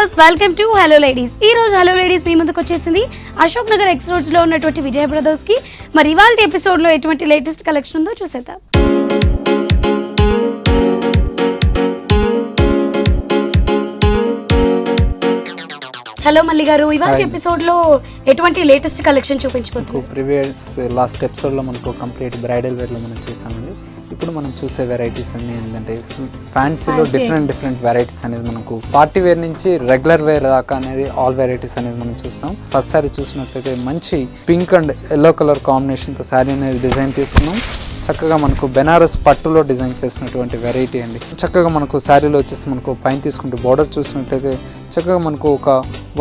Viewers welcome to hello ladies. ఈ రోజు hello ladies మీ ముందుకు వచ్చేసింది అశోక్ నగర్ ఎక్స్ రోడ్స్ లో ఉన్నటువంటి విజయ బ్రదర్స్ కి. మరి ఇవాళ ఎపిసోడ్ లో ఎటువంటి లేటెస్ట్ కలెక్షన్ ఉందో చూసేద్దాం. హలో మల్లి గారు, ఇవాళ ఎపిసోడ్ లో ఎటువంటి లేటెస్ట్ కలెక్షన్ చూపించబోతున్నారు? ప్రీవియస్ లాస్ట్ ఎపిసోడ్ లో మనకు కంప్లీట్ బ్రైడల్ వేర్ లో మనం చూసామండి. ఇప్పుడు మనం చూసే వెరైటీస్ అన్ని ఏంటంటే ఫ్యాన్సీలో డిఫరెంట్ వెరైటీస్ అనేది మనకు పార్టీ వేర్ నుంచి రెగ్యులర్ వేర్ దాకా అనేది ఆల్ వెరైటీస్ అనేది మనం చూస్తాం. ఫస్ట్ సారీ చూసినట్లయితే మంచి pink and yellow colour combination తో సారీ అనేది డిజైన్ తీసుకున్నాం. చక్కగా మనకు బెనారస్ పట్టులో డిజైన్ చేసినటువంటి వెరైటీ అండి. చక్కగా మనకు శారీలో వచ్చేసి మనకు పైన తీసుకుంటూ బార్డర్ చూసినట్లయితే చక్కగా మనకు ఒక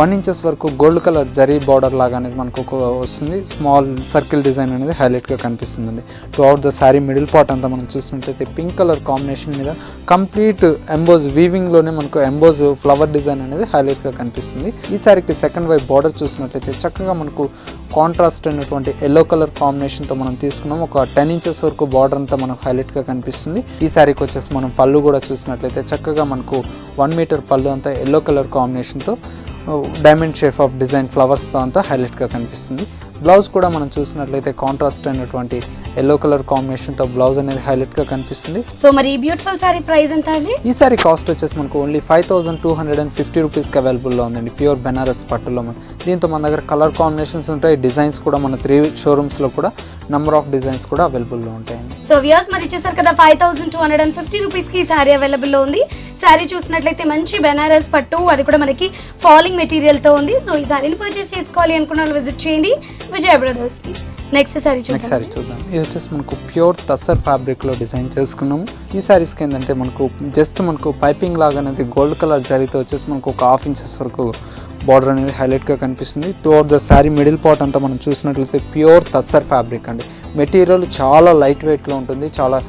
1 ఇంచెస్ వరకు గోల్డ్ కలర్ జరీ బార్డర్ లాగా అనేది మనకు ఒక వస్తుంది. స్మాల్ సర్కిల్ డిజైన్ అనేది హైలైట్గా కనిపిస్తుందండి. Throughout the sari middle part అంతా మనం చూసినట్లయితే పింక్ కలర్ కాంబినేషన్ మీద కంప్లీట్ ఎంబోజ్ వీవింగ్లోనే మనకు ఎంబోజ్ ఫ్లవర్ డిజైన్ అనేది హైలైట్గా కనిపిస్తుంది. ఈ శారీకి సెకండ్ వైపు బార్డర్ చూసినట్లయితే చక్కగా మనకు కాంట్రాస్ట్ అయినటువంటి ఎల్లో కలర్ కాంబినేషన్తో మనం తీసుకున్నాం. ఒక 10 ఇంచెస్ వరకు బార్డర్ అంతా మనకు హైలైట్గా కనిపిస్తుంది. ఈ శారీకి వచ్చేసి మనం పళ్ళు కూడా చూసినట్లయితే చక్కగా మనకు 1 మీటర్ పళ్ళు అంతా ఎల్లో కలర్ కాంబినేషన్తో డైమండ్ షేప్ ఆఫ్ డిజైన్ ఫ్లవర్స్తో అంతా హైలైట్గా కనిపిస్తుంది. బ్లౌజ్ కూడా మనం చూసినట్లయితే కాంట్రాస్ట్ అయినటువంటి ఎల్లో కలర్ కాంబినేషన్తో బ్లౌజ్ అనేది హైలైట్గా కనిపిస్తుంది. సో మరి ఈ బ్యూటిఫుల్ సారీ ప్రైస్ ఎంత అండి? ఈ సారీ కాస్ట్ వచ్చేసి మనకు ఓన్లీ 5250 రూపీస్కి అవైలబుల్లో ఉందండి. ప్యూర్ బెనారస్ పట్టులో. దీంతో మన దగ్గర కలర్ కాంబినేషన్స్ ఉంటాయి. డిజైన్స్ కూడా మన 3 షోరూమ్స్లో కూడా నెంబర్ ఆఫ్ డిజైన్స్ కూడా అవైలబుల్లో ఉంటాయండి. సో వ్యూవర్స్ మరి చూసారు కదా, 5250 రూపీస్కి ఈ సారీ అవైలబుల్లో ఉంది. సారీ చూసినట్లయితే మంచి బెనారస్ పట్టు, అది కూడా మనకి ఫాలింగ్ మెటీరియల్తో ఉంది. సో ఈ సారీని పర్చేస్ చేసుకోవాలి అనుకున్న వాళ్ళు విజిట్ చేయండి విజయ బ్రదర్స్ కి. నెక్స్ట్ సారీ చూద్దాం. ఇది వచ్చేసి మనకు ప్యూర్ తస్సర్ ఫ్యాబ్రిక్ లో డిజైన్ చేసుకున్నాము. ఈ సారీస్కి ఏంటంటే మనకు జస్ట్ మనకు పైపింగ్ లాగా అనేది గోల్డ్ కలర్ జరీతో వచ్చేసి మనకు ఒక 1/2 ఇంచెస్ వరకు బార్డర్ అనేది హైలైట్గా కనిపిస్తుంది. Throughout the sari middle part అంతా మనం చూసినట్లయితే ప్యూర్ తస్సర్ ఫ్యాబ్రిక్ అండి. మెటీరియల్ చాలా లైట్ వెయిట్లో ఉంటుంది. చాలా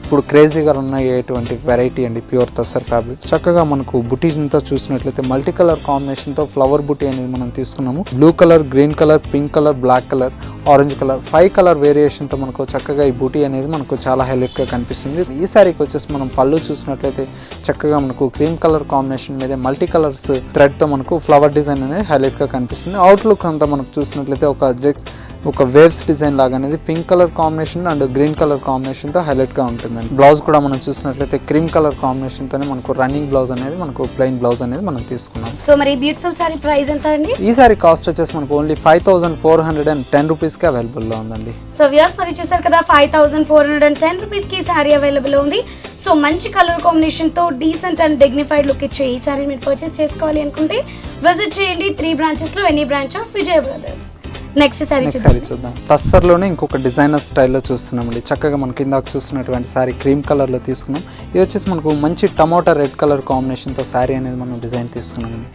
ఇప్పుడు క్రేజీగా ఉన్నటువంటి వెరైటీ అండి ప్యూర్ తస్సర్ ఫ్యాబ్రిక్. చక్కగా మనకు బుటీతో చూసినట్లయితే మల్టీ కలర్ కాంబినేషన్తో ఫ్లవర్ బుటీ అనేది మనం తీసుకున్నాము. Blue colour, green colour, pink colour, black colour, orange colour, 5 colour వేరియేషన్తో మనకు చక్కగా ఈ బూటీ అనేది మనకు చాలా హైలైట్గా కనిపిస్తుంది. ఈ సారీకి వచ్చేసి మనం పళ్ళు చూసినట్లయితే చక్కగా మనకు క్రీమ్ కలర్ కాంబినేషన్ మీద మల్టీ కలర్స్ థ్రెడ్తో మనకు ఫ్లవర్ డిజైన్ అనేది హైలైట్గా కనిపిస్తుంది. అవుట్లుక్ అంతా మనకు చూసినట్లయితే ఒక వేవ్స్ డిజైన్ లాగా అనేది pink colour combination and green colour కాంబినేషన్తో హైలైట్గా ఉంటుందండి. బ్లౌజ్ కూడా మనం చూసినట్లయితే క్రీమ్ కలర్ కాంబినేషన్తోనే మనకు రన్నింగ్ బ్లౌజ్ అనేది మనకు ప్లెయిన్ బ్లౌజ్ అనేది మనం తీసుకున్నాం. సో మరి బ్యూటిఫుల్ సారీ ప్రైస్ ఎంత అండి? ఈ సారీ కాస్ట్ వచ్చేసి మనకు ఓన్లీ 5410 రూపీస్కి అవైలబుల్లో ఉందండి. సో వ్యూవర్స్ మరి చూసారు కదా, 5410 రూపీస్కి ఈ సారీ అవైలబుల్ ఉంది. సో మంచి కలర్ కాంబినేషన్తో డీసెంట్ అండ్ డిగ్నిఫైడ్ లుక్ ఇచ్చే ఈ సారీ మీరు పర్చేస్ చేసుకోవాలి అనుకుంటే విజిట్ చేయండి 3 బ్రాంచెస్లో any branch of Vijaya Brothers. Next sari చూద్దాం. తస్సర్లోనే ఇంకొక డిజైనర్ స్టైల్లో చూస్తున్నామండి. చక్కగా మనకి ఇందాక చూస్తున్నటువంటి సారీ క్రీమ్ కలర్లో తీసుకున్నాం. ఇది వచ్చేసి మనకు మంచి టమోటా రెడ్ కలర్ కాంబినేషన్తో సారీ అనేది మనం డిజైన్ తీసుకున్నామండి.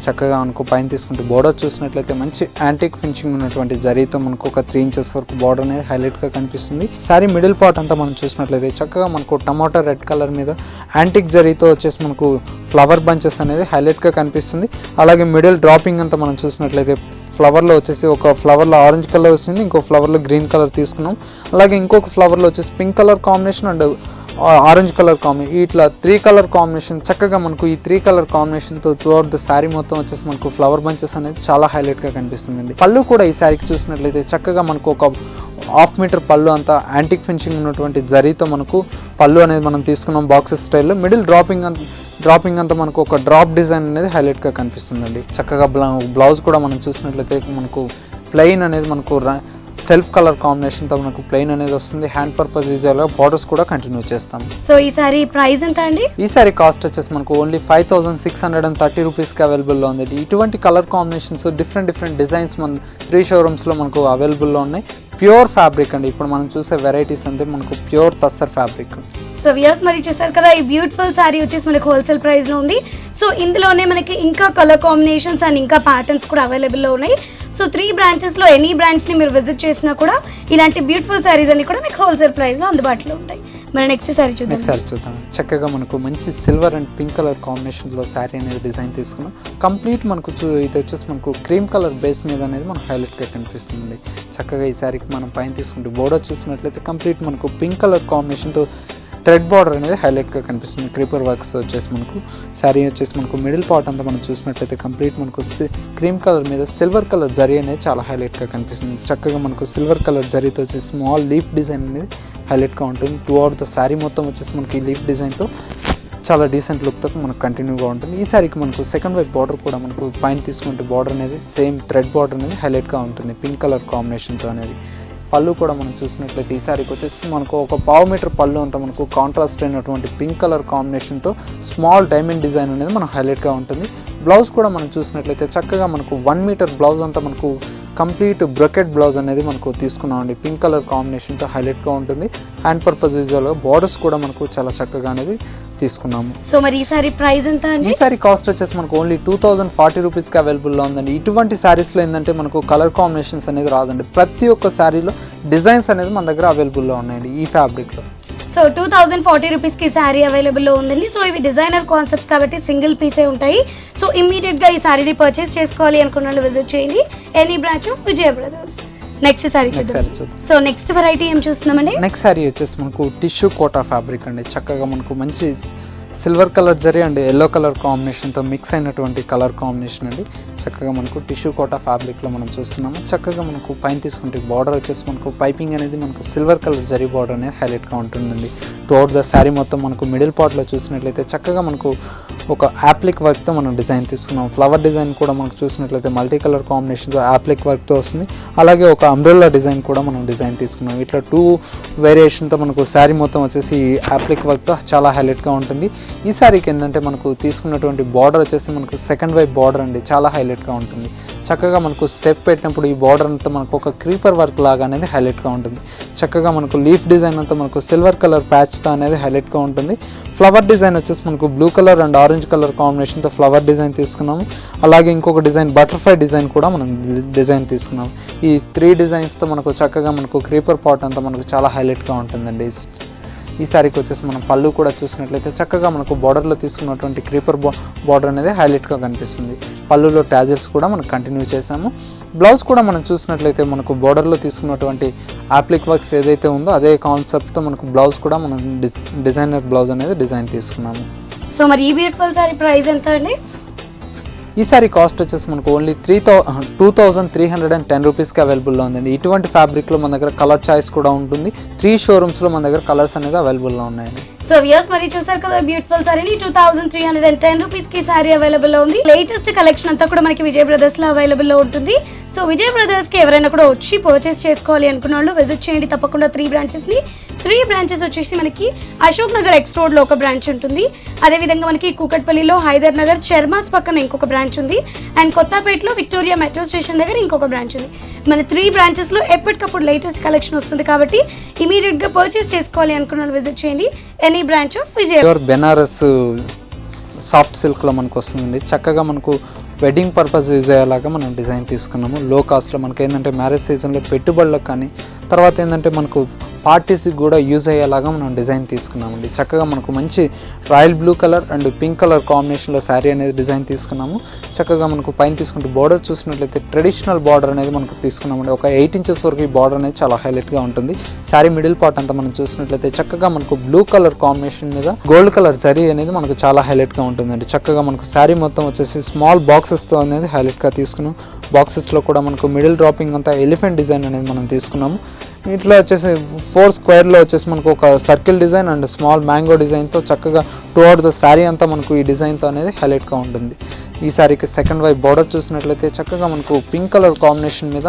చక్కగా మనకు పైన తీసుకుంటే బోర్డర్ చూసినట్లయితే మంచి యాంటిక్ ఫినిషింగ్ ఉన్నటువంటి జరీతో మనకు ఒక 3 ఇంచెస్ వరకు బోర్డర్ అనేది హైలైట్గా కనిపిస్తుంది. సారీ మిడిల్ పార్ట్ అంతా మనం చూసినట్లయితే చక్కగా మనకు టమోటా రెడ్ కలర్ మీద యాంటిక్ జరీతో వచ్చేసి మనకు ఫ్లవర్ బంచెస్ అనేది హైలైట్గా కనిపిస్తుంది. అలాగే మిడిల్ డ్రాపింగ్ అంతా మనం చూసినట్లయితే ఫ్లవర్లో వచ్చేసి ఒక ఫ్లవర్లో ఆరెంజ్ కలర్ వస్తుంది, ఇంకో ఫ్లవర్లో గ్రీన్ కలర్ తీసుకున్నాం. అలాగే ఇంకొక ఫ్లవర్లో వచ్చేసి pink colour combination and orange colour combination, ఇట్లా 3 కలర్ కాంబినేషన్. చక్కగా మనకు ఈ 3 కలర్ కాంబినేషన్తో త్రూఅవుట్ ద శారీ మొత్తం వచ్చేసి మనకు ఫ్లవర్ బంచెస్ అనేది చాలా హైలైట్గా కనిపిస్తుందండి. పళ్ళు కూడా ఈ శారీకి చూసినట్లయితే చక్కగా మనకు ఒక 1/2 మీటర్ పళ్ళు అంతా యాంటిక్ ఫినిషింగ్ ఉన్నటువంటి జరీతో మనకు పళ్ళు అనేది మనం తీసుకున్నాం బాక్సెస్ స్టైల్లో. మిడిల్ డ్రాపింగ్ అంతా మనకు ఒక డ్రాప్ డిజైన్ అనేది హైలైట్గా కనిపిస్తుందండి. చక్కగా బ్లౌజ్ కూడా మనం చూసినట్లయితే మనకు ప్లెయిన్ అనేది మనకు సెల్ఫ్ కలర్ కాంబినేషన్తో మనకు ప్లెయిన్ అనేది వస్తుంది. హ్యాండ్ పర్పస్ విజువల్గా బార్డర్స్ కూడా కంటిన్యూ చేస్తాం. సో ఈ సారీ ప్రైస్ ఎంత అండి? ఈ సారీ కాస్ట్ వచ్చేసి మనకు ఓన్లీ 5630 రూపీస్కి అవైలబుల్లో ఉంది. ఇటువంటి కలర్ కాంబినేషన్స్ డిఫరెంట్ డిజైన్స్ మన 3 షోరూమ్స్లో మనకు అవైలబుల్లో ఉన్నాయి. ప్యూర్ ఫ్యాబ్రిక్ అండి. ఇప్పుడు మనం చూసే వెరైటీస్ అంతే మనకు pure tussar fabric. So viewers మరి చూసారు కదా, ఈ బ్యూటిఫుల్ సారీ వచ్చేసి మనకు హోల్సేల్ ప్రైస్లో ఉంది. సో ఇందులోనే మనకి ఇంకా కలర్ కాంబినేషన్స్ అండ్ ఇంకా ప్యాటర్న్స్ కూడా అవైలబుల్లో ఉన్నాయి. సో 3 బ్రాంచెస్లో ఎనీ బ్రాంచ్ని మీరు విజిట్ చేసినా కూడా ఇలాంటి బ్యూటిఫుల్ సారీస్ అన్ని కూడా మీకు హోల్సేల్ ప్రైస్లో అందుబాటులో ఉంటాయి. మరి నెక్స్ట్ సారీ చూద్దాం. చక్కగా మనకు మంచి సిల్వర్ అండ్ పింక్ కలర్ కాంబినేషన్లో శారీ అనేది డిజైన్ తీసుకున్నాం. కంప్లీట్ మనకు ఇది వచ్చేసి మనకు క్రీమ్ కలర్ బేస్ మీద అనేది మనకు హైలైట్గా కనిపిస్తుంది. చక్కగా ఈ శారీకి మనం పైన తీసుకుంటే బోర్డర్ చూసినట్లయితే కంప్లీట్ మనకు పింక్ కలర్ కాంబినేషన్తో థ్రెడ్ బార్డర్ అనేది హైలైట్గా కనిపిస్తుంది క్రీపర్ వర్క్స్తో వచ్చేసి మనకు శారీ వచ్చేసి మనకు మిడిల్ పార్ట్ అంతా మనం చూసినట్లయితే కంప్లీట్ మనకు క్రీమ్ కలర్ మీద సిల్వర్ కలర్ జరీ అనేది చాలా హైలైట్గా కనిపిస్తుంది. చక్కగా మనకు సిల్వర్ కలర్ జరీతో వచ్చేసి స్మాల్ లీఫ్ డిజైన్ అనేది హైలైట్గా ఉంటుంది. త్రూ అవుట్ ద శారీ మొత్తం వచ్చేసి మనకి ఈ లీఫ్ డిజైన్తో చాలా డీసెంట్ లుక్తో మనకు కంటిన్యూగా ఉంటుంది. ఈ సారీకి మనకు సెకండ్ వైపు బార్డర్ కూడా మనకు పైన తీసుకుంటే బార్డర్ అనేది సేమ్ థ్రెడ్ బార్డర్ అనేది హైలైట్గా ఉంటుంది పింక్ కలర్ కాంబినేషన్తో అనేది. పళ్ళు కూడా మనం చూసినట్లయితే ఈ సారీకి వచ్చేసి మనకు ఒక 1/2 మీటర్ పళ్ళు అంతా మనకు కాంట్రాస్ట్ అయినటువంటి పింక్ కలర్ కాంబినేషన్తో స్మాల్ డైమండ్ డిజైన్ అనేది మనకు హైలైట్గా ఉంటుంది. బ్లౌజ్ కూడా మనం చూసినట్లయితే చక్కగా మనకు 1 మీటర్ బ్లౌజ్ అంతా మనకు కంప్లీట్ బ్రొకెట్ బ్లౌజ్ అనేది మనకు తీసుకున్నామండి. పింక్ కలర్ కాంబినేషన్తో హైలైట్గా ఉంటుంది. హ్యాండ్ పర్పస్ యూజువల్గా బార్డర్స్ కూడా మనకు చాలా చక్కగా అనేది తీసుకున్నాము. సో మరి ఈ సారీ ప్రైస్ ఎంత అండి? ఈ సారీ కాస్ట్ వచ్చేసి మనకు ఓన్లీ 2040 రూపీస్కి అవైలబుల్లో ఉందండి. ఇటువంటి శారీస్లో ఏంటంటే మనకు కలర్ కాంబినేషన్స్ అనేది రాదండి. ప్రతి ఒక్క శారీలో డిజైన్స్ అనేది మన దగ్గర అవైలబుల్లో ఉన్నాయండి ఈ ఫ్యాబ్రిక్లో. సో 2040 రూపీస్కి శారీ అవైలబుల్లో ఉందండి. సో ఇవి డిజైనర్ కాన్సెప్ట్స్ కాబట్టి సింగిల్ పీసే ఉంటాయి. సో ఇమ్మీడియట్గా ఈ శారీని పర్చేస్ చేసుకోవాలి అనుకున్న వాళ్ళు విజిట్ చేయండి any branch of Vijaya Brothers. Next sari చూద్దాం. సో నెక్స్ట్ వెరైటీ ఏం చూస్తున్నామండి? నెక్స్ట్ సారీ వచ్చేసి మనకు టిష్యూ కోటా ఫ్యాబ్రిక్ అండి. చక్కగా మనకు మంచి silver colour zari and yellow colour కాంబినేషన్తో మిక్స్ అయినటువంటి కలర్ కాంబినేషన్ అండి. చక్కగా మనకు టిష్యూ కోటా ఫ్యాబ్రిక్లో మనం చూస్తున్నాము. చక్కగా మనకు పైన తీసుకుంటే బార్డర్ వచ్చేసి మనకు పైపింగ్ అనేది మనకు సిల్వర్ కలర్ జరీ బార్డర్ అనేది హైలైట్గా ఉంటుందండి. టువర్డ్ ద శారీ మొత్తం మనకు మిడిల్ పార్ట్లో చూసినట్లయితే చక్కగా మనకు ఒక యాప్లిక్ వర్క్తో మనం డిజైన్ తీసుకున్నాం. ఫ్లవర్ డిజైన్ కూడా మనకు చూసినట్లయితే మల్టీ కలర్ కాంబినేషన్తో యాప్లిక్ వర్క్తో వస్తుంది. అలాగే ఒక అంబ్రెల్లా డిజైన్ కూడా మనం డిజైన్ తీసుకున్నాం. ఇట్లా 2 వేరియేషన్తో మనకు శారీ మొత్తం వచ్చేసి యాప్లిక్ వర్క్తో చాలా హైలైట్గా ఉంటుంది. ఈ సారీకి ఏంటంటే మనకు తీసుకున్నటువంటి బార్డర్ వచ్చేసి మనకు సెకండ్ వైపు బార్డర్ అండి చాలా హైలైట్గా ఉంటుంది. చక్కగా మనకు స్టెప్ పెట్టినప్పుడు ఈ బార్డర్ అంతా మనకు ఒక క్రీపర్ వర్క్ లాగా అనేది హైలైట్గా ఉంటుంది. చక్కగా మనకు లీఫ్ డిజైన్ అంతా మనకు సిల్వర్ కలర్ ప్యాచ్తో అనేది హైలైట్గా ఉంటుంది. ఫ్లవర్ డిజైన్ వచ్చేసి మనకు blue colour and orange colour కాంబినేషన్తో ఫ్లవర్ డిజైన్ తీసుకున్నాము. అలాగే ఇంకొక డిజైన్ బటర్ఫ్లై డిజైన్ కూడా మనం డిజైన్ తీసుకున్నాము. ఈ 3 డిజైన్స్తో మనకు చక్కగా మనకు క్రీపర్ పాట్ అంతా మనకు చాలా హైలైట్గా ఉంటుందండి. ఈ సారీకి వచ్చేసి మనం పళ్ళు కూడా చూసినట్లయితే చక్కగా మనకు బార్డర్లో తీసుకున్నటువంటి క్రీపర్ బార్డర్ అనేది హైలైట్గా కనిపిస్తుంది. పళ్ళులో ట్యాజిల్స్ కూడా మనం కంటిన్యూ చేసాము. బ్లౌజ్ కూడా మనం చూసినట్లయితే మనకు బార్డర్లో తీసుకున్నటువంటి యాప్లిక్ వర్క్స్ ఏదైతే ఉందో అదే కాన్సెప్ట్తో మనకు బ్లౌజ్ కూడా మనం డిజైనర్ బ్లౌజ్ అనేది డిజైన్ తీసుకున్నాము. సో మరి ఈ బ్యూటిఫుల్ సారీ ప్రైస్ ఎంత అండి? ఈ సారీ కాస్ట్ వచ్చేసి మనకు ఓన్లీ 2310 రూపీస్కి అవైలబుల్లో ఉందండి. ఇటువంటి ఫ్యాబ్రిక్లో మన దగ్గర కలర్ చాయిస్ కూడా ఉంటుంది. 3 షోరూమ్స్లో మన దగ్గర కలర్స్ అనేది అవైలబుల్లో ఉన్నాయండి. సో వ్యూయర్స్ మరి చూసారు కదా బ్యూటిఫుల్ సారీని 2310 రూపీస్కి సారీ అవైలబుల్లో ఉంది. లేటెస్ట్ కలెక్షన్ అంతా కూడా మనకి విజయ్ బ్రదర్స్లో అవైలబుల్లో ఉంటుంది. సో విజయ్ బ్రదర్స్కి ఎవరైనా కూడా వచ్చి పర్చేస్ చేసుకోవాలి అనుకున్న వాళ్ళు విజిట్ చేయండి తప్పకుండా 3 బ్రాంచెస్ని. 3 బ్రాంచెస్ వచ్చేసి మనకి అశోక్ నగర్ ఎక్స్ రోడ్లో ఒక బ్రాంచ్ ఉంటుంది. అదేవిధంగా మనకి కూకట్పల్లిలో హైదర్ నగర్ చర్మాస్ పక్కన ఇంకొక బ్రాంచ్ ఉంది. అండ్ కొత్తపేటలో విక్టోరియా మెట్రో స్టేషన్ దగ్గర ఇంకొక బ్రాంచ్ ఉంది. మన 3 బ్రాంచెస్లో ఎప్పటికప్పుడు లేటెస్ట్ కలెక్షన్ వస్తుంది కాబట్టి ఇమీడియట్గా పర్చేస్ చేసుకోవాలి అనుకున్న వాళ్ళు విజిట్ చేయండి any branch of Vijay. Banaras soft సిల్క్లో మనకు వస్తుందండి. చక్కగా మనకు వెడ్డింగ్ పర్పస్ యూజ్ అయ్యేలాగా మనం డిజైన్ తీసుకున్నాము. లో కాస్ట్లో మనకి ఏంటంటే మ్యారేజ్ సీజన్లో పెట్టుబడులకు కానీ తర్వాత ఏంటంటే మనకు పార్టీస్కి కూడా యూజ్ అయ్యేలాగా మనం డిజైన్ తీసుకున్నామండి. చక్కగా మనకు మంచి royal blue colour and pink colour కాంబినేషన్లో శారీ అనేది డిజైన్ తీసుకున్నాము. చక్కగా మనకు పైన తీసుకుంటే బార్డర్ చూసినట్లయితే ట్రెడిషనల్ బార్డర్ అనేది మనకు తీసుకున్నామండి. ఒక 8 ఇంచెస్ వరకు ఈ బార్డర్ అనేది చాలా హైలైట్గా ఉంటుంది. శారీ మిడిల్ పార్ట్ అంతా మనం చూసినట్లయితే చక్కగా మనకు బ్లూ కలర్ కాంబినేషన్ మీద గోల్డ్ కలర్ జరీ అనేది మనకు చాలా హైలైట్గా ఉంటుందండి. చక్కగా మనకు శారీ మొత్తం వచ్చేసి స్మాల్ బాక్సెస్తో అనేది హైలైట్గా తీసుకున్నాం. బాక్సెస్లో కూడా మనకు మిడిల్ డ్రాపింగ్ అంతా ఎలిఫెంట్ డిజైన్ అనేది మనం తీసుకున్నాము. ఇట్లా వచ్చేసి 4 స్క్వేర్లో వచ్చేసి మనకు ఒక circle design and small mango డిజైన్తో చక్కగా టువర్డ్ ద శారీ అంతా మనకు ఈ డిజైన్తో అనేది హైలైట్గా ఉంటుంది. ఈ శారీకి సెకండ్ వైపు బార్డర్ చూసినట్లయితే చక్కగా మనకు పింక్ కలర్ కాంబినేషన్ మీద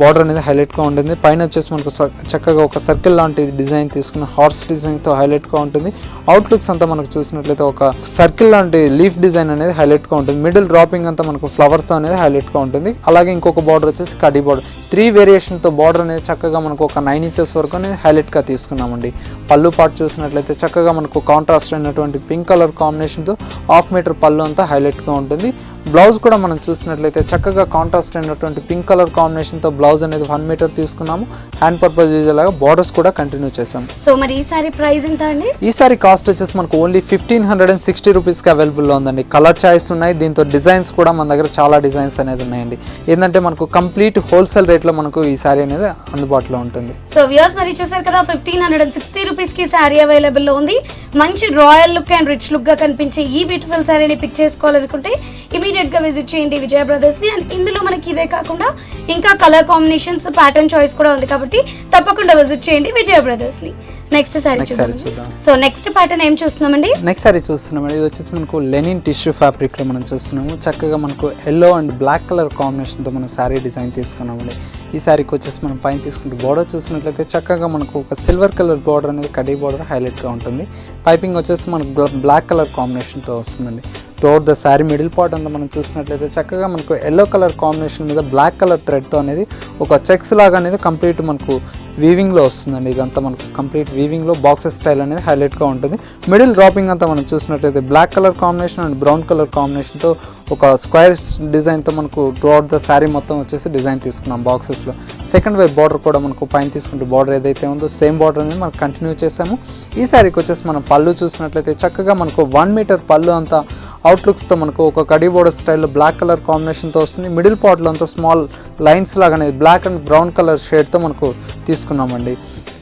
బార్డర్ అనేది హైలైట్గా ఉంటుంది. పైన వచ్చేసి మనకు చక్కగా ఒక సర్కిల్ లాంటి డిజైన్ తీసుకున్న హార్స్ డిజైన్తో హైలైట్గా ఉంటుంది. అవుట్లుక్స్ అంతా మనకు చూసినట్లయితే ఒక సర్కిల్ లాంటి లీఫ్ డిజైన్ అనేది హైలైట్గా ఉంటుంది. మిడిల్ డ్రాపింగ్ అంతా మనకు ఫ్లవర్స్తో అనేది హైలైట్గా ఉంటుంది. అలాగే ఇంకొక బార్డర్ వచ్చేసి కడ్డీ బార్డర్ 3 వేరియేషన్తో బార్డర్ అనేది చక్కగా మనకు ఒక 9 ఇంచెస్ వరకు అనేది హైలైట్గా తీసుకున్నామండి. పళ్ళు పార్ట్ చూసినట్లయితే చక్కగా మనకు కాంట్రాస్ట్ అయినటువంటి పింక్ కలర్ కాంబినేషన్తో 1/2 మీటర్ పళ్ళు అంతా హైలైట్గా ఉంటుంది. బ్లౌజ్ కూడా మనం చూసినట్లయితే చక్కగా కాంట్రాస్ట్ అయినటువంటి పింక్ కలర్ కాంబినేషన్తో బ్లౌజ్ అనేది 1 మీటర్ తీసుకున్నాము. హ్యాండ్ పర్పస్ యూజ్ లాగా బార్డర్స్ కూడా కంటిన్యూ చేసాం. సో మరి ఈ సారీ ప్రైస్ ఎంత అండి? ఈ సారీ కాస్ట్ వచ్చేసి మనకు ఓన్లీ 1560 రూపీస్కి అవైలబుల్లో ఉందండి. కలర్ చాయిస్ ఉన్నాయి, దీంతో డిజైన్స్ కూడా మన దగ్గర చాలా డిజైన్స్ అనేది ఉన్నాయండి. ఏంటంటే మనకు కంప్లీట్ హోల్సేల్ రేట్లో మనకు ఈ సారీ అనేది అందుబాటులో ఉంటుంది. సో వ్యూవర్స్ మరి చూసారు కదా 1560 రూపీస్కి సారీ అవైలబుల్లో ఉంది. మంచి రాయల్ లుక్ అండ్ రిచ్ లుక్గా కనిపించే ఈ బ్యూటిఫుల్ సారీని పిక్ చేసుకోవాలనుకుంటే ఇమీడియట్గా విజిట్ చేయండి విజయ బ్రదర్స్ని. అండ్ ఇందులో మనకి ఇదే కాకుండా ఇంకా కలర్ కాంబినేషన్స్, ప్యాటర్న్ చాయిస్ కూడా ఉంది కాబట్టి తప్పకుండా విజిట్ చేయండి విజయ బ్రదర్స్ని. నెక్స్ట్ సారీ చూద్దాం. సో నెక్స్ట్ ప్యాటర్న్ ఏం చూస్తున్నామండి? నెక్స్ట్ సారీ చూస్తున్నామండి. ఇది వచ్చేసి మనకు లెనిన్ టిష్యూ ఫ్యాబ్రిక్లో మనం చూస్తున్నాము. చక్కగా మనకు ఎల్లో అండ్ బ్లాక్ కలర్ కాంబినేషన్తో మనం శారీ డిజైన్ తీసుకున్నామండి. ఈ శారీకి వచ్చేసి మనం పైన తీసుకుంటే బార్డర్ చూసినట్లయితే చక్కగా మనకు ఒక సిల్వర్ కలర్ బార్డర్ అనేది కడీ బార్డర్ హైలైట్గా ఉంటుంది. పైపింగ్ వచ్చేసి మనకు బ్లాక్ కలర్ కాంబినేషన్తో వస్తుందండి. Throughout the sari middle part అంతా మనం చూసినట్లయితే చక్కగా మనకు ఎల్లో కలర్ కాంబినేషన్ మీద బ్లాక్ కలర్ థ్రెడ్తో అనేది ఒక చెక్స్ లాగా అనేది కంప్లీట్ మనకు వీవింగ్లో వస్తుందండి. ఇదంతా మనకు కంప్లీట్ వీవింగ్లో బాక్సెస్ స్టైల్ అనేది హైలైట్గా ఉంటుంది. మిడిల్ డ్రాపింగ్ అంతా మనం చూసినట్లయితే black colour combination and brown colour కాంబినేషన్తో ఒక స్క్వేర్ డిజైన్తో మనకు త్రూఅవుట్ ద శారీ మొత్తం వచ్చేసి డిజైన్ తీసుకున్నాం బాక్సెస్లో. సెకండ్ వైపు బార్డర్ కూడా మనకు పైన తీసుకుంటే బార్డర్ ఏదైతే ఉందో సేమ్ బార్డర్ అనేది మనం కంటిన్యూ చేసాము. ఈ శారీకి వచ్చేసి మనం పళ్ళు చూసినట్లయితే చక్కగా మనకు 1 మీటర్ పళ్ళు అంతా అవుట్లుక్స్తో మనకు ఒక కడీ బోర్డర్ స్టైల్లో బ్లాక్ కలర్ కాంబినేషన్తో వస్తుంది. మిడిల్ పార్ట్లో అంతా స్మాల్ లైన్స్ లాగానే బ్లాక్ అండ్ బ్రౌన్ కలర్ షేడ్తో మనకు తీసుకున్నామండి.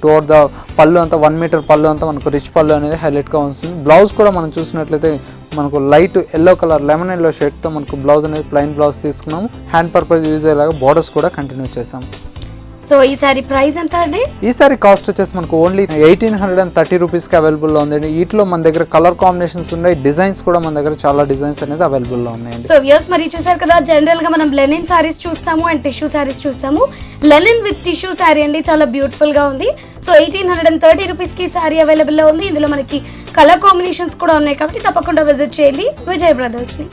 టువర్డ్ ద పళ్ళు అంతా 1 మీటర్ పళ్ళు అంతా మనకు రిచ్ పళ్ళు అనేది హైలైట్గా వస్తుంది. బ్లౌజ్ కూడా మనం చూసినట్లయితే మనకు light yellow colour lemon yellow షేడ్తో మనకు బ్లౌజ్ అనేది ప్లెయిన్ బ్లౌజ్ తీసుకున్నాము. హ్యాండ్ పర్పస్ యూజ్ అయ్యేలాగా బార్డర్స్ కూడా కంటిన్యూ చేసాము. సో ఈ సారీ ప్రైస్ ఎంత అండి? ఈ సారీ కాస్ట్ వచ్చేసి మనకు ఓన్లీ 1830 రూపీస్కి అవైలబుల్లో ఉందండి. వీటిలో మన దగ్గర కలర్ కాంబినేషన్స్ ఉన్నాయి, డిజైన్స్ కూడా మన దగ్గర చాలా డిజైన్స్ అనేది అవైలబుల్లో ఉన్నాయండి. సో వ్యూవర్స్ మరి చూసారు కదా, జనరల్ గా మనం లెనిన్ సారీస్ చూస్తాము అండ్ టిష్యూ సారీస్ చూస్తాము. లెనిన్ విత్ టిష్యూ సారీ అండి, చాలా బ్యూటిఫుల్ గా ఉంది. సో 1830 రూపీస్కి సారీ అవైలబుల్లో ఉంది. ఇందులో మనకి కలర్ కాంబినేషన్స్ కూడా ఉన్నాయి కాబట్టి తప్పకుండా విజిట్ చేయండి విజయ్ బ్రదర్స్ని.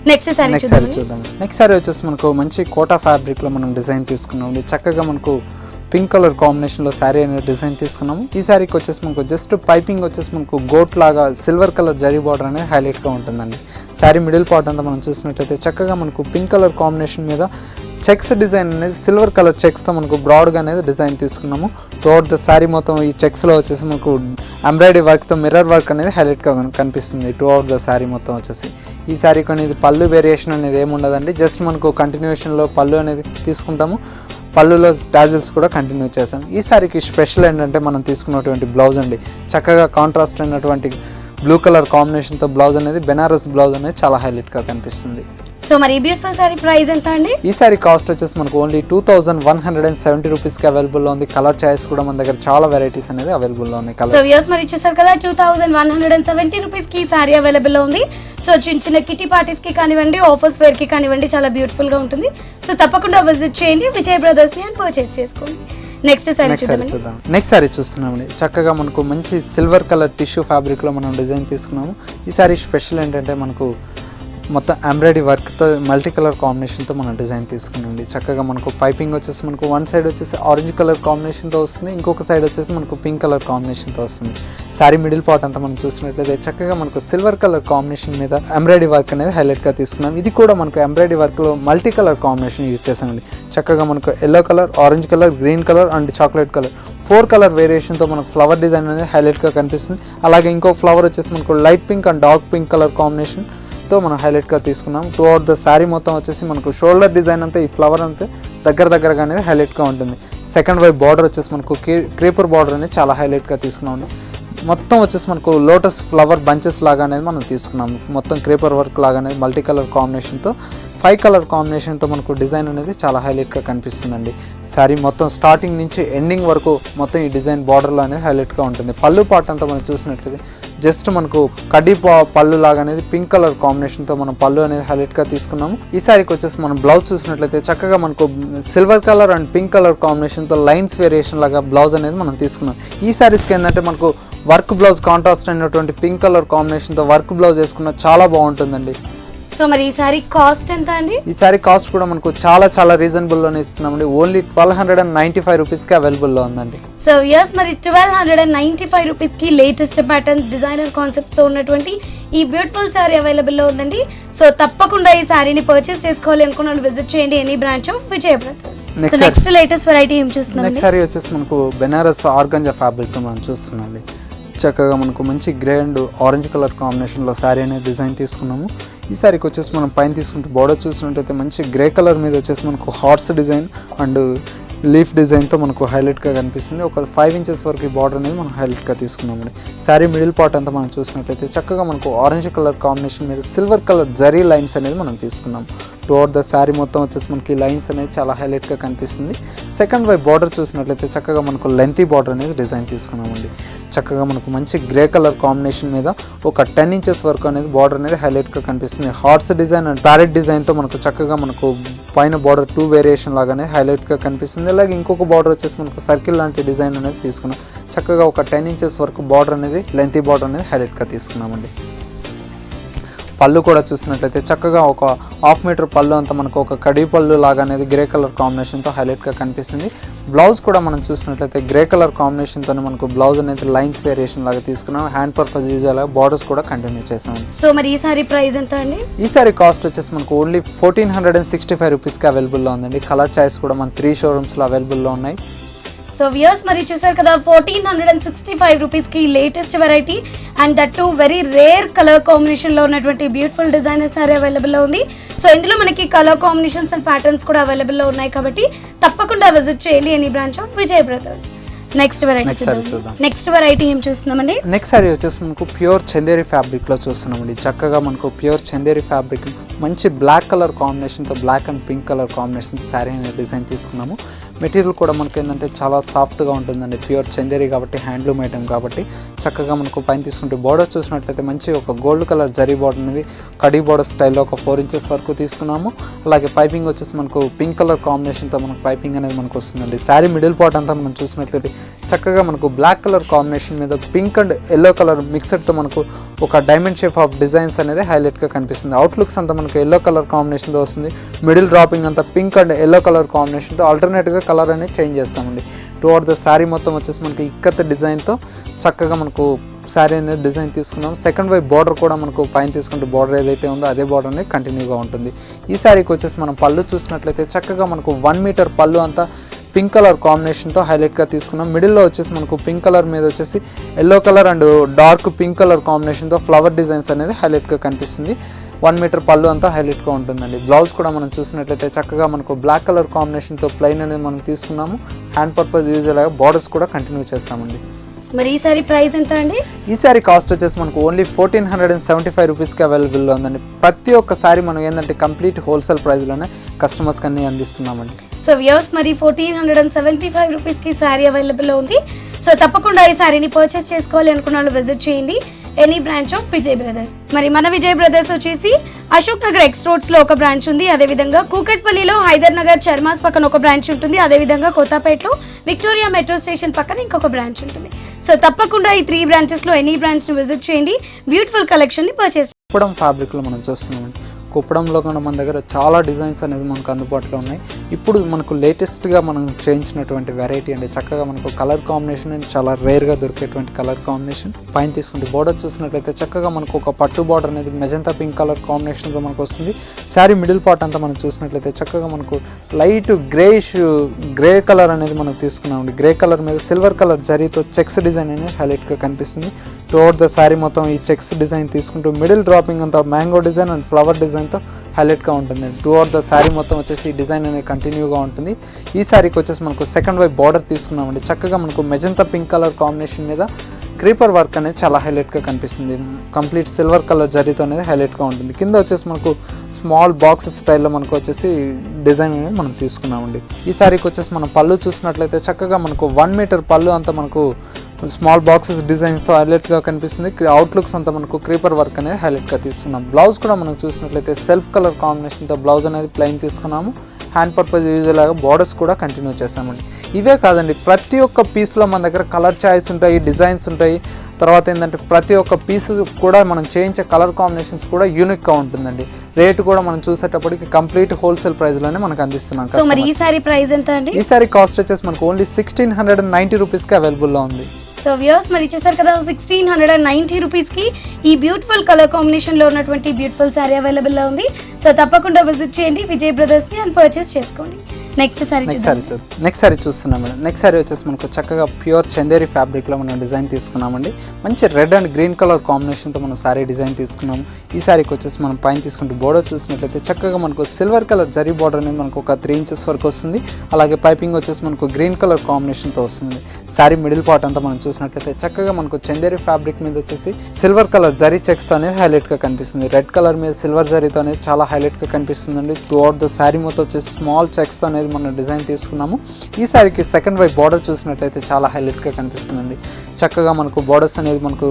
నెక్స్ట్ సారీ చూద్దాం. నెక్స్ట్ సారీ వచ్చేసి మనకు మంచి కోటా ఫ్యాబ్రిక్లో మనం డిజైన్ తీసుకున్నాం. చక్కగా మనకు పింక్ కలర్ కాంబినేషన్లో శారీ అనేది డిజైన్ తీసుకున్నాము. ఈ శారీకి వచ్చేసి మనకు జస్ట్ పైపింగ్ వచ్చేసి మనకు గోట్ లాగా సిల్వర్ కలర్ జరీ బార్డర్ అనేది హైలైట్గా ఉంటుందండి. శారీ మిడిల్ పార్ట్ అంతా మనం చూసినట్లయితే చక్కగా మనకు పింక్ కలర్ కాంబినేషన్ మీద చెక్స్ డిజైన్ అనేది సిల్వర్ కలర్ చెక్స్తో మనకు బ్రాడ్గా అనేది డిజైన్ తీసుకున్నాము. త్రూఅవుట్ ద శారీ మొత్తం ఈ చెక్స్లో వచ్చేసి మనకు ఎంబ్రాయిడరీ వర్క్తో మిర్రర్ వర్క్ అనేది హైలైట్గా కనిపిస్తుంది త్రూఅవుట్ ద శారీ మొత్తం వచ్చేసి. ఈ శారీకి అనేది పళ్ళు వేరియేషన్ అనేది ఏమి ఉండదండి, జస్ట్ మనకు కంటిన్యూషన్లో పళ్ళు అనేది తీసుకుంటాము. పళ్ళులో టాజిల్స్ కూడా కంటిన్యూ చేసాం. ఈ సారీకి స్పెషల్ ఏంటంటే మనం తీసుకున్నటువంటి బ్లౌజ్ అండి, చక్కగా కాంట్రాస్ట్ అయినటువంటి బ్లూ కలర్ కాంబినేషన్తో బ్లౌజ్ అనేది బెనారస్ బ్లౌజ్ అనేది చాలా హైలైట్గా కనిపిస్తుంది. సో మరి ఈ బ్యూటిఫుల్ సారీ ప్రైస్ ఎంత అండి? ఈ సారీ కాస్ట్ వచ్చేసి మనకు ఓన్లీ 2170 రూపీస్కి అవైలబుల్లో ఉంది. కలర్ చాయిస్ కూడా మన దగ్గర చాలా వెరైటీస్ అనేది అవైలబుల్లో ఉన్నాయి. సో వ్యూవర్స్ మరి చూసారు కదా 2170 రూపీస్కి ఈ సారీ అవైలబుల్లో ఉంది. సో చిన్న చిన్న కిటీ పార్టీస్కి కానివ్వండి, ఆఫర్స్ వేర్కి కానివ్వండి, చాలా బ్యూటిఫుల్గా ఉంటుంది. సో తప్పకుండా విజిట్ చేయండి విజయ్ బ్రదర్స్ని అండ్ పర్చేస్ చేసుకోండి. నెక్స్ట్ సారీ చూద్దాం. నెక్స్ట్ సారీ చూస్తున్నామండి. చక్కగా మనకు మంచి సిల్వర్ కలర్ టిష్యూ ఫ్యాబ్రిక్లో మనం డిజైన్ తీసుకున్నాము. ఈ సారీ స్పెషల్ ఏంటంటే మనకు మొత్తం ఎంబ్రాయిడరీ వర్క్తో మల్టీ కలర్ కాంబినేషన్తో మనం డిజైన్ తీసుకున్నాండి. చక్కగా మనకు పైపింగ్ వచ్చేసి మనకు వన్ సైడ్ వచ్చేసి ఆరెంజ్ కలర్ కాంబినేషన్తో వస్తుంది, ఇంకొక సైడ్ వచ్చేసి మనకు పింక్ కలర్ కాంబినేషన్తో వస్తుంది. శారీ మిడిల్ పార్ట్ అంతా మనం చూసినట్లయితే చక్కగా మనకు సిల్వర్ కలర్ కాంబినేషన్ మీద ఎంబ్రాయిడరీ వర్క్ అనేది హైలైట్గా తీసుకున్నాం. ఇది కూడా మనకు ఎంబ్రాయిడరీ వర్క్లో మల్టీ కలర్ కాంబినేషన్ యూజ్ చేసామండి. చక్కగా మనకు yellow colour, orange colour, green colour and chocolate colour 4 colour వేరియేషన్తో మనకు ఫ్లవర్ డిజైన్ అనేది హైలైట్గా కనిపిస్తుంది. అలాగే ఇంకో ఫ్లవర్ వచ్చేసి మనకు light pink and dark pink colour కాంబినేషన్తో మనం హైలైట్గా తీసుకున్నాం. త్రూఅవుట్ ద శారీ మొత్తం వచ్చేసి మనకు షోల్డర్ డిజైన్ అంతా ఈ ఫ్లవర్ అంతా దగ్గరగా అనేది హైలైట్గా ఉంటుంది. సెకండ్ వైపు బార్డర్ వచ్చేసి మనకు క్రీపర్ బార్డర్ అనేది చాలా హైలైట్గా తీసుకున్నాం. మొత్తం వచ్చేసి మనకు లోటస్ ఫ్లవర్ బంచెస్ లాగా అనేది మనం తీసుకున్నాము. మొత్తం క్రీపర్ వర్క్ లాగా అనేది మల్టీ కలర్ కాంబినేషన్తో 5 కలర్ కాంబినేషన్తో మనకు డిజైన్ అనేది చాలా హైలైట్గా కనిపిస్తుందండి. శారీ మొత్తం స్టార్టింగ్ నుంచి ఎండింగ్ వరకు మొత్తం ఈ డిజైన్ బార్డర్లో అనేది హైలైట్గా ఉంటుంది. పళ్ళు పార్ట్ అంతా మనం చూసినట్లయితే జస్ట్ మనకు కడ్డీ పళ్ళు లాగా అనేది పింక్ కలర్ కాంబినేషన్తో మనం పళ్ళు అనేది హైలైట్గా తీసుకున్నాము. ఈ శారీకి వచ్చేసి మనం బ్లౌజ్ చూసినట్లయితే చక్కగా మనకు silver colour and pink colour కాంబినేషన్తో లైన్స్ వేరియేషన్ లాగా బ్లౌజ్ అనేది మనం తీసుకున్నాం. ఈ శారీస్కి ఏంటంటే మనకు వర్క్ బ్లౌజ్ కాంట్రాస్ట్ అయినటువంటి పింక్ కలర్ కాంబినేషన్తో వర్క్ బ్లౌజ్ వేసుకున్న చాలా బాగుంటుందండి. సో మరి ఈ సారీ కాస్ట్ ఎంత అండి? ఈ సారీ కాస్ట్ కూడా మనకు చాలా రీజనబుల్లోనే ఇస్తున్నామండి. ఓన్లీ 1295 రూపీస్కి అవైలబుల్లో ఉందండి. సో యస్, మరి 1295 రూపీస్కి లేటెస్ట్ ప్యాటర్న్ డిజైనర్ కాన్సెప్ట్స్తో ఉన్నటువంటి ఈ బ్యూటిఫుల్ సారీ అవైలబుల్లో ఉందండి. సో తప్పకుండా ఈ సారీని పర్చేస్ చేసుకోవాలి అనుకున్న వాళ్ళు విజిట్ చేయండి any branch of Vijay brothers. So next latest variety ఏం చూస్తున్నాం? నెక్స్ట్ సారీ వచ్చేసి మనకు బెనారస్ ఆర్గంజా ఫ్యాబ్రిక్ మనం చూస్తున్నామండి. చక్కగా మనకు మంచి గ్రే అండ్ ఆరెంజ్ కలర్ కాంబినేషన్లో శారీ అనేది డిజైన్ తీసుకున్నాము. ఈ శారీకి వచ్చేసి మనం పైన తీసుకుంటే బోర్డర్ చూసినట్టయితే మంచి గ్రే కలర్ మీద వచ్చేసి మనకు హార్స్ డిజైన్ అండ్ లీఫ్ డిజైన్తో మనకు హైలైట్గా కనిపిస్తుంది. ఒక 5 ఇంచెస్ వరకు ఈ బార్డర్ అనేది మనం హైలైట్గా తీసుకున్నామండి. శారీ మిడిల్ పార్ట్ అంతా మనం చూసినట్లయితే చక్కగా మనకు ఆరెంజ్ కలర్ కాంబినేషన్ మీద సిల్వర్ కలర్ జరీ లైన్స్ అనేది మనం తీసుకున్నాం. టువర్డ్ ద శారీ మొత్తం వచ్చేసి మనకి లైన్స్ అనేది చాలా హైలైట్గా కనిపిస్తుంది. సెకండ్ వైపు బార్డర్ చూసినట్లయితే చక్కగా మనకు లెంతీ బార్డర్ అనేది డిజైన్ తీసుకున్నామండి. చక్కగా మనకు మంచి గ్రే కలర్ కాంబినేషన్ మీద ఒక 10 ఇంచెస్ వరకు అనేది బార్డర్ అనేది హైలైట్గా కనిపిస్తుంది. హార్స్ డిజైన్ అండ్ ప్యారెట్ డిజైన్తో మనకు చక్కగా మనకు పైన బార్డర్ 2 వేరియేషన్ లాగానే హైలైట్గా కనిపిస్తుంది. అలాగే ఇంకొక బార్డర్ వచ్చేసి మనకు సర్కిల్ లాంటి డిజైన్ అనేది తీసుకున్నాం. చక్కగా ఒక 10 ఇంచెస్ వరకు బార్డర్ అనేది లెంతీ బార్డర్ అనేది హైలైట్గా తీసుకున్నామండి. పళ్ళు కూడా చూసినట్లయితే చక్కగా ఒక 1/2 మీటర్ పళ్ళు అంతా మనకు ఒక కడి పళ్ళు లాగా అనేది గ్రే కలర్ కాంబినేషన్తో హైలైట్గా కనిపిస్తుంది. బ్లౌజ్ కూడా మనం చూసినట్లయితే గ్రే కలర్ కాంబినేషన్తో మనకు బ్లౌజ్ అనేది లైన్స్ వేరియేషన్ లాగా తీసుకున్నాం. హ్యాండ్ పర్పస్ యూజ్ అయ్యేలా బార్డర్స్ కూడా కంటిన్యూ చేసాం. సో మరి ఈ సారీ ప్రైస్ ఎంత అండి? ఈ సారీ కాస్ట్ వచ్చేసి మనకు ఓన్లీ 1465 రూపీస్కి అవైలబుల్లో ఉందండి. కలర్ చాయిస్ కూడా మన 3 షోరూమ్స్లో అవైలబుల్లో ఉన్నాయి. సో వ్యూయర్స్ మరి చూసారు కదా 1465 రూపీస్కి latest variety and that to very rare colour కాంబినేషన్లో ఉన్నటువంటి బ్యూటిఫుల్ డిజైనర్ సారీ అవైలబుల్లో ఉంది. సో ఇందులో మనకి కలర్ కాంబినేషన్స్ అండ్ ప్యాటర్న్స్ కూడా అవైలబుల్లో ఉన్నాయి కాబట్టి తప్పకుండా విజిట్ చేయండి any branch of Vijay brothers. Next variety ఏం చూస్తున్నామండి? నెక్స్ట్ సారీ వచ్చేసి మనకు ప్యూర్ చందేరి ఫ్యాబ్రిక్ లో చూస్తున్నామండి. చక్కగా మనకు ప్యూర్ చందేరి ఫ్యాబ్రిక్ మంచి బ్లాక్ కలర్ కాంబినేషన్తో బ్లాక్ అండ్ పింక్ కలర్ కాంబినేషన్తో శారీ అనేది డిజైన్ తీసుకున్నాము. మెటీరియల్ కూడా మనకి ఏంటంటే చాలా సాఫ్ట్గా ఉంటుందండి. ప్యూర్ చందేరి కాబట్టి హ్యాండ్లూమ్ ఐటమ్ కాబట్టి చక్కగా మనకు పైన తీసుకుంటే బార్డర్ చూసినట్లయితే మంచి ఒక గోల్డ్ కలర్ జరీ బార్డర్ అనేది కడీ బార్డర్ స్టైల్లో ఒక 4 ఇంచెస్ వరకు తీసుకున్నాము. అలాగే పైపింగ్ వచ్చేసి మనకు పింక్ కలర్ కాంబినేషన్తో మనకు పైపింగ్ అనేది మనకు వస్తుందండి. శారీ మిడిల్ పార్ట్ అంతా మనం చూసినట్లయితే చక్కగా మనకు బ్లాక్ కలర్ కాంబినేషన్ మీద పింక్ అండ్ ఎల్లో కలర్ మిక్సర్తో మనకు ఒక డైమండ్ షేప్ ఆఫ్ డిజైన్స్ అనేది హైలైట్గా కనిపిస్తుంది. అవుట్లుక్స్ అంతా మనకు ఎల్లో కలర్ కాంబినేషన్తో వస్తుంది. మిడిల్ డ్రాపింగ్ అంతా పింక్ అండ్ ఎల్లో కలర్ కాంబినేషన్తో ఆల్టర్నేట్గా కలర్ అనేది చేంజ్ చేస్తామండి. టువర్డ్ ద శారీ మొత్తం వచ్చేసి మనకి ఇక్కత్ డిజైన్తో చక్కగా మనకు శారీ అనేది డిజైన్ తీసుకున్నాం. సెకండ్ వైపు బార్డర్ కూడా మనకు పైన తీసుకుంటే బార్డర్ ఏదైతే ఉందో అదే బార్డర్ అనేది కంటిన్యూగా ఉంటుంది. ఈ శారీకి వచ్చేసి మనం పళ్ళు చూసినట్లయితే చక్కగా మనకు 1 మీటర్ పళ్ళు అంతా పింక్ కలర్ కాంబినేషన్తో హైలైట్గా తీసుకున్నాం. మిడిల్లో వచ్చేసి మనకు పింక్ కలర్ మీద వచ్చేసి yellow colour and dark pink colour కాంబినేషన్తో ఫ్లవర్ డిజైన్స్ అనేది హైలైట్గా కనిపిస్తుంది. 1 మీటర్ పళ్ళు అంతా హైలైట్గా ఉంటుందండి. బ్లౌజ్ కూడా మనం చూసినట్లయితే చక్కగా మనకు బ్లాక్ కలర్ కాంబినేషన్తో ప్లెయిన్ అనేది మనం తీసుకున్నాము. హ్యాండ్ పర్పస్ యూజ్ అయ్యేలాగా బార్డర్స్ కూడా కంటిన్యూ చేస్తామండి. మరి ఈ సారీ ప్రైస్ ఎంత అండి? ఈ సారీ కాస్ట్ వచ్చేసి మనకు ఓన్లీ 1475 రూపీస్కి అవైలబుల్లో ఉందండి. ప్రతి ఒక్క సారీ మనం ఏంటంటే కంప్లీట్ హోల్సేల్ ప్రైస్లోనే కస్టమర్స్కి అన్ని అందిస్తున్నామండి. సో వ్యూయర్స్ మరి 1475 రూపీస్కి సారీ అవైలబుల్లో ఉంది. సో తప్పకుండా ఈ సారీని పర్చేస్ చేసుకోవాలి అనుకున్న వాళ్ళు విజిట్ చేయండి any branch of Vijay brothers. మరి మన విజయ్ బ్రదర్స్ వచ్చేసి అశోక్ నగర్ ఎక్స్ రోడ్స్లో ఒక బ్రాంచ్ ఉంది. అదేవిధంగా కూకట్పల్లిలో హైదర్ నగర్ చర్మాస్ పక్కన ఒక బ్రాంచ్ ఉంటుంది. అదేవిధంగా కొత్తపేటలో విక్టోరియా మెట్రో స్టేషన్ పక్కన ఇంకొక బ్రాంచ్ ఉంటుంది. సో తప్పకుండా ఈ 3 బ్రాంచెస్లో ఎనీ బ్రాంచ్ని విజిట్ చేయండి, బ్యూటిఫుల్ కలెక్షన్ని పర్చేస్. కుప్పడం ఫ్యాబ్రిక్లో మనం చూస్తున్నామండి. కుప్పడంలో కూడా మన దగ్గర చాలా డిజైన్స్ అనేది మనకు అందుబాటులో ఉన్నాయి. ఇప్పుడు మనకు లేటెస్ట్గా మనం చేయించినటువంటి వెరైటీ అండి. చక్కగా మనకు కలర్ కాంబినేషన్ అండ్ చాలా రేర్గా దొరికేటువంటి కలర్ కాంబినేషన్. పైన తీసుకుంటే బార్డర్ చూసినట్లయితే చక్కగా మనకు ఒక పట్టు బార్డర్ అనేది మెజంతా పింక్ కలర్ కాంబినేషన్తో మనకు వస్తుంది. శారీ మిడిల్ పార్ట్ అంతా మనం చూసినట్లయితే చక్కగా మనకు లైట్ గ్రే కలర్ అనేది మనం తీసుకున్నామండి. గ్రే కలర్ మీద సిల్వర్ కలర్ జరీతో చెక్స్ డిజైన్ అనేది హైలైట్గా కనిపిస్తుంది. టువర్డ్ ద శారీ మొత్తం ఈ చెక్స్ డిజైన్ తీసుకుంటూ మిడిల్ డ్రాపింగ్ అంతా మ్యాంగో డిజైన్ అండ్ ఫ్లవర్ డిజైన్తో హైలైట్గా ఉంటుంది. టువర్డ్ ద శారీ మొత్తం వచ్చేసి ఈ డిజైన్ అనేది కంటిన్యూగా ఉంటుంది. ఈ శారీకి వచ్చేసి మనకు సెకండ్ వైపు బార్డర్ తీసుకున్నామండి. చక్కగా మనకు మెజంతా పింక్ కలర్ కాంబినేషన్ మీద క్రీపర్ వర్క్ అనేది చాలా హైలైట్గా కనిపిస్తుంది. కంప్లీట్ సిల్వర్ కలర్ జరీతో అనేది హైలైట్గా ఉంటుంది. కింద వచ్చేసి మనకు స్మాల్ బాక్సెస్ స్టైల్లో మనకు వచ్చేసి డిజైన్ అనేది మనం తీసుకున్నామండి. ఈ శారీకి వచ్చేసి మనం పళ్ళు చూసినట్లయితే చక్కగా మనకు 1 మీటర్ పళ్ళు అంతా మనకు స్మాల్ బాక్సెస్ డిజైన్స్తో హైలైట్గా కనిపిస్తుంది. అవుట్లుక్స్ అంతా మనకు క్రీపర్ వర్క్ అనేది హైలైట్గా తీసుకున్నాం. బ్లౌజ్ కూడా మనం చూసినట్లయితే సెల్ఫ్ కలర్ కాంబినేషన్తో బ్లౌజ్ అనేది ప్లెయిన్ తీసుకున్నాము. హ్యాండ్ పర్పస్ యూజ్ లాగా బార్డర్స్ కూడా కంటిన్యూ చేసామండి. ఇవే కాదండి, ప్రతి ఒక్క పీస్లో మన దగ్గర కలర్ చాయిస్ ఉంటాయి, డిజైన్స్ ఉంటాయి. తర్వాత ఏంటంటే ప్రతి ఒక్క పీస్ కూడా మనం చేయించే కలర్ కాంబినేషన్స్ కూడా యూనిక్గా ఉంటుందండి. రేటు కూడా మనం చూసేటప్పటికి కంప్లీట్ హోల్సేల్ ప్రైస్లోనే మనకు అందిస్తున్నాం. సో మరి ఈ సారీ ప్రైస్ ఎంత అండి? ఈ సారీ కాస్ట్ వచ్చేసి మనకు ఓన్లీ 1690 రూపీస్కి అవైలబుల్లో ఉంది. సో వ్యూవర్స్ మరి చూసారు కదా, 1690 రూపీస్కి ఈ బ్యూటిఫుల్ కలర్ కాంబినేషన్లో ఉన్నటువంటి బ్యూటిఫుల్ శారీ అవైలబుల్లో ఉంది. సో తప్పకుండా విజిట్ చేయండి విజయ్ బ్రదర్స్ని అండ్ పర్చేస్ చేసుకోండి. నెక్స్ట్ సారీ చూస్తున్నాం మేడం. నెక్స్ట్ సారీ వచ్చేసి మనకు చక్కగా ప్యూర్ చందేరి ఫ్యాబ్రిక్లో మనం డిజైన్ తీసుకున్నామండి. మంచి రెడ్ అండ్ గ్రీన్ కలర్ కాంబినేషన్తో మనం సారీ డిజైన్ తీసుకున్నాము. ఈ సారీకి వచ్చేసి మనం పైన తీసుకుంటే బోర్డర్ చూసినట్లయితే చక్కగా మనకు సిల్వర్ కలర్ జరీ బోర్డర్ అనేది మనకు ఒక 3 ఇంచెస్ వరకు వస్తుంది. అలాగే పైపింగ్ వచ్చేసి మనకు గ్రీన్ కలర్ కాంబినేషన్తో వస్తుంది. సారీ మిడిల్ పార్ట్ అంతా మనం చూసినట్లయితే చక్కగా మనకు చందేరి ఫ్యాబ్రిక్ మీద వచ్చేసి సిల్వర్ కలర్ జరీ చెక్స్తో అనేది హైలైట్గా కనిపిస్తుంది. రెడ్ కలర్ మీద సిల్వర్ జరీతో అనేది చాలా హైలైట్గా కనిపిస్తుందండి. త్రూఅవుట్ ద సారీ మొత్తం వచ్చేసి స్మాల్ చెక్స్ అనేది మనం డిజైన్ తీసుకున్నాము. ఈ సారీకి సెకండ్ వైపు బార్డర్ చూసినట్లయితే చాలా హైలైట్గా కనిపిస్తుందండి. చక్కగా మనకు బార్డర్స్ అనేది మనకు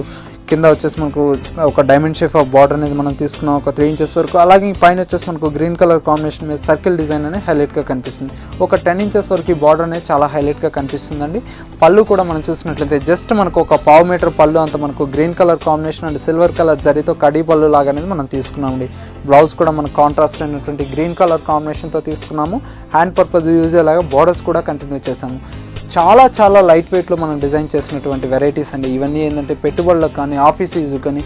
కింద వచ్చేసి మనకు ఒక డైమండ్ షేప్ ఆఫ్ బార్డర్ అనేది మనం తీసుకున్నాం ఒక 3 ఇంచెస్ వరకు. అలాగే పైన వచ్చేసి మనకు గ్రీన్ కలర్ కాంబినేషన్ మీద సర్కిల్ డిజైన్ అనేది హైలైట్గా కనిపిస్తుంది. ఒక 10 ఇంచెస్ వరకు ఈ బార్డర్ అనేది చాలా హైలైట్గా కనిపిస్తుందండి. పళ్ళు కూడా మనం చూసినట్లయితే జస్ట్ మనకు ఒక 1/2 మీటర్ పళ్ళు అంత మనకు green colour combination and silver colour జరీతో కడీ పళ్ళు లాగా అనేది మనం తీసుకున్నామండి. బ్లౌజ్ కూడా మనకు కాంట్రాస్ట్ అయినటువంటి గ్రీన్ కలర్ కాంబినేషన్తో తీసుకున్నాము. హ్యాండ్ పర్పస్ యూజ్ అయ్యేలాగా బార్డర్స్ కూడా కంటిన్యూ చేసాము. చాలా లైట్ వెయిట్లో మనం డిజైన్ చేసినటువంటి వెరైటీస్ అండి. ఇవన్నీ ఏంటంటే పెట్టుబడులకు కానీ ఆఫీస్ యూజ్ కానీ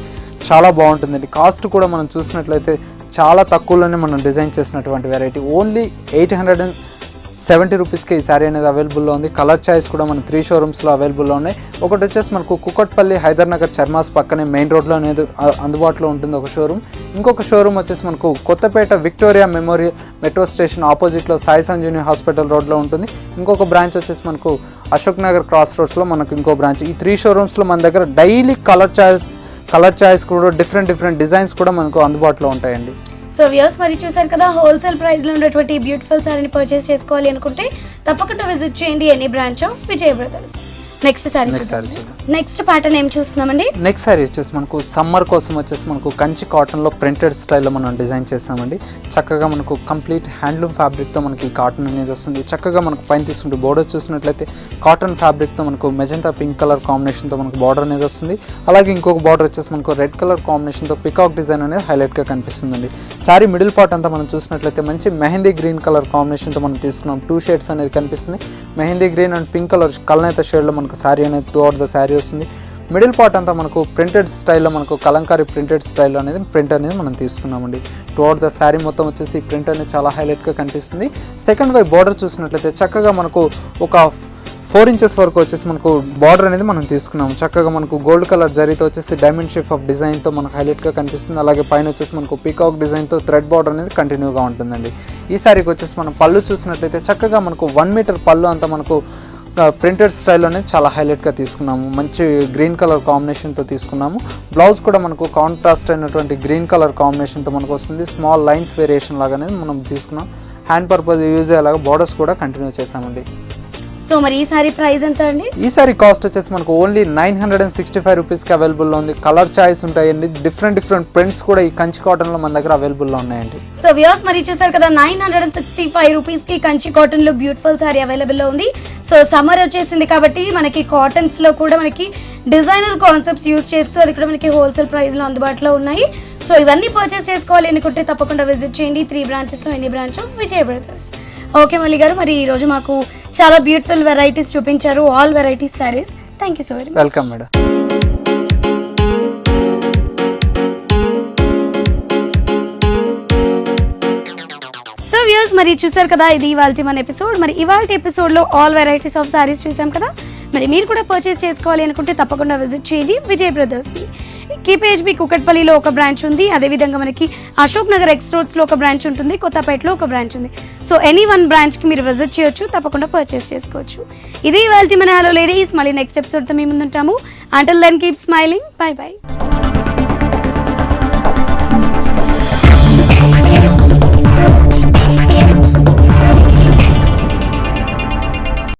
చాలా బాగుంటుందండి. కాస్ట్ కూడా మనం చూసినట్లయితే చాలా తక్కువలోనే మనం డిజైన్ చేసినటువంటి వెరైటీ. ఓన్లీ 870 రూపీస్కి ఈ శారీ అనేది అవైలబుల్లో ఉంది. కలర్ చాయిస్ కూడా మన 3 షోరూమ్స్లో అవైలబుల్లో ఉన్నాయి. ఒకటి వచ్చేసి మనకు కుకట్పల్లి హైదర్ నగర్ చర్మాస్ పక్కనే మెయిన్ రోడ్లో అనేది అందుబాటులో ఉంటుంది ఒక షోరూమ్. ఇంకొక షోరూమ్ వచ్చేసి మనకు Kothapet Victoria Memorial metro station ఆపోజిట్లో సాయి సంజీవని హాస్పిటల్ రోడ్లో ఉంటుంది. ఇంకొక బ్రాంచ్ వచ్చేసి మనకు అశోక్ నగర్ క్రాస్ రోడ్స్లో మనకు ఇంకో బ్రాంచ్. ఈ 3 షోరూమ్స్లో మన దగ్గర డైలీ కలర్ చాయిస్ కూడా డిఫరెంట్ డిజైన్స్ కూడా మనకు అందుబాటులో ఉంటాయండి. సో వ్యూవర్స్ మరి చూసారు కదా, హోల్సేల్ ప్రైస్లో ఉన్నటువంటి బ్యూటిఫుల్ సారీని పర్చేస్ చేసుకోవాలి అనుకుంటే తప్పకుండా విజిట్ చేయండి any branch of Vijay brothers. Next sorry next pattern ఏం చూస్తున్నామండి? నెక్స్ట్ సారీ వచ్చేసి మనకు సమ్మర్ కోసం వచ్చేసి మనకు కంచి కాటన్లో ప్రింటెడ్ స్టైల్లో మనం డిజైన్ చేస్తామండి. చక్కగా మనకు కంప్లీట్ హ్యాండ్లూమ్ ఫ్యాబ్రిక్తో మనకి కాటన్ అనేది వస్తుంది. చక్కగా మనకు పైన తీసుకుంటే బోర్డర్ చూసినట్లయితే కాటన్ ఫ్యాబ్రిక్తో మనకు మెజెంటా పింక్ కలర్ కాంబినేషన్తో మనకు బార్డర్ అనేది వస్తుంది. అలాగే ఇంకొక బార్డర్ వచ్చేసి మనకు రెడ్ కలర్ కాంబినేషన్తో పికాక్ డిజైన్ అనేది హైలైట్గా కనిపిస్తుందండి. సారీ మిడిల్ పార్ట్ అంతా మనం చూసినట్లయితే మంచి మెహందీ గ్రీన్ కలర్ కాంబినేషన్తో మనం తీసుకున్నాం. 2 షేడ్స్ అనేది కనిపిస్తుంది. Mehndi green and pink colour కల్నేత షేడ్లో మనకు శారీ అనేది త్రూఅవుట్ ద శారీ వస్తుంది. మిడిల్ పార్ట్ అంతా మనకు ప్రింటెడ్ స్టైల్లో మనకు కలంకారీ ప్రింటెడ్ స్టైల్లో అనేది ప్రింట్ అనేది మనం తీసుకున్నామండి. త్రూఅవుట్ ద శారీ మొత్తం వచ్చేసి ప్రింట్ అనేది చాలా హైలైట్గా కనిపిస్తుంది. సెకండ్ వైపు బార్డర్ చూసినట్లయితే చక్కగా మనకు ఒక 4 ఇంచెస్ వరకు వచ్చేసి మనకు బార్డర్ అనేది మనం తీసుకున్నాము. చక్కగా మనకు గోల్డ్ కలర్ జరీతో వచ్చేసి డైమండ్ షేప్ ఆఫ్ డిజైన్తో మనకు హైలైట్గా కనిపిస్తుంది. అలాగే పైన వచ్చేసి మనకు పీకాక్ డిజైన్తో థ్రెడ్ బార్డర్ అనేది కంటిన్యూగా ఉంటుందండి. ఈ సారీకి వచ్చేసి మనం పళ్ళు చూసినట్లయితే చక్కగా మనకు 1 మీటర్ పళ్ళు అంతా మనకు ప్రింటెడ్ స్టైల్లోనే చాలా హైలైట్గా తీసుకున్నాము. మంచి గ్రీన్ కలర్ కాంబినేషన్తో తీసుకున్నాము. బ్లౌజ్ కూడా మనకు కాంట్రాస్ట్ అయినటువంటి గ్రీన్ కలర్ కాంబినేషన్తో మనకు వస్తుంది. స్మాల్ లైన్స్ వేరియేషన్ లాగానే మనం తీసుకున్నాం. హ్యాండ్ పర్పస్ యూజ్ అయ్యేలాగా బార్డర్స్ కూడా కంటిన్యూ చేసామండి. సో మరి ఈ సారీ ప్రైస్ ఎంత అండి? ఈ సారీ కాస్ట్ వచ్చేసి మనకు ఓన్లీ 965 రూపీస్కి అవైలబుల్లో ఉంది. కలర్ చాయిస్ ఉంటాయండి. డిఫరెంట్ ప్రింట్స్ కూడా ఈ కంచి కాటన్లో మన దగ్గర అవైలబుల్లో ఉన్నాయండి. సో వ్యూవర్స్ మరి చూసారు కదా, 965 రూపీస్కి కంచి కాటన్లో బ్యూటిఫుల్ సారీ అవైలబుల్లో ఉంది. సో సమ్మర్ వచ్చేసింది కాబట్టి మనకి కాటన్స్లో కూడా మనకి డిజైనర్ కాన్సెప్ట్స్ యూజ్ చేస్తూ అది కూడా మనకి హోల్సేల్ ప్రైస్లో అందుబాటులో ఉన్నాయి. సో ఇవన్నీ పర్చేస్ చేసుకోవాలి అనుకుంటే తప్పకుండా విజిట్ చేయండి 3 బ్రాంచెస్లో any branch of Vijay Brothers. Okay Malli గారు, మరి ఈరోజు మాకు చాలా బ్యూటిఫుల్ వెరైటీస్ చూపించారు, all varieties saris. Thank you so very much. Welcome madam. So viewers మరి చూసారు కదా, ఇది ఇవాల్టి మన ఎపిసోడ్. మరి ఇవాల్టి ఎపిసోడ్లో ఆల్ వెరైటీస్ ఆఫ్ సారీస్ చూసాం కదా. మరి మీరు కూడా పర్చేస్ చేసుకోవాలి అనుకుంటే తప్పకుండా విజిట్ చేయండి విజయ్ బ్రదర్స్ని. KPHB కుకట్పల్లిలో ఒక బ్రాంచ్ ఉంది. అదేవిధంగా మనకి అశోక్ నగర్ ఎక్స్ రోడ్స్లో ఒక బ్రాంచ్ ఉంటుంది. కొత్తపేటలో ఒక బ్రాంచ్ ఉంది. సో ఎనీ 1 బ్రాంచ్కి మీరు విజిట్ చేయొచ్చు, తప్పకుండా పర్చేస్ చేసుకోవచ్చు. ఇది ఇవాల్టి మన హలో లేడీస్. మళ్ళీ నెక్స్ట్ ఎపిసోడ్తో మీ ముందు ఉంటాము. Until then keep smiling. Bye by.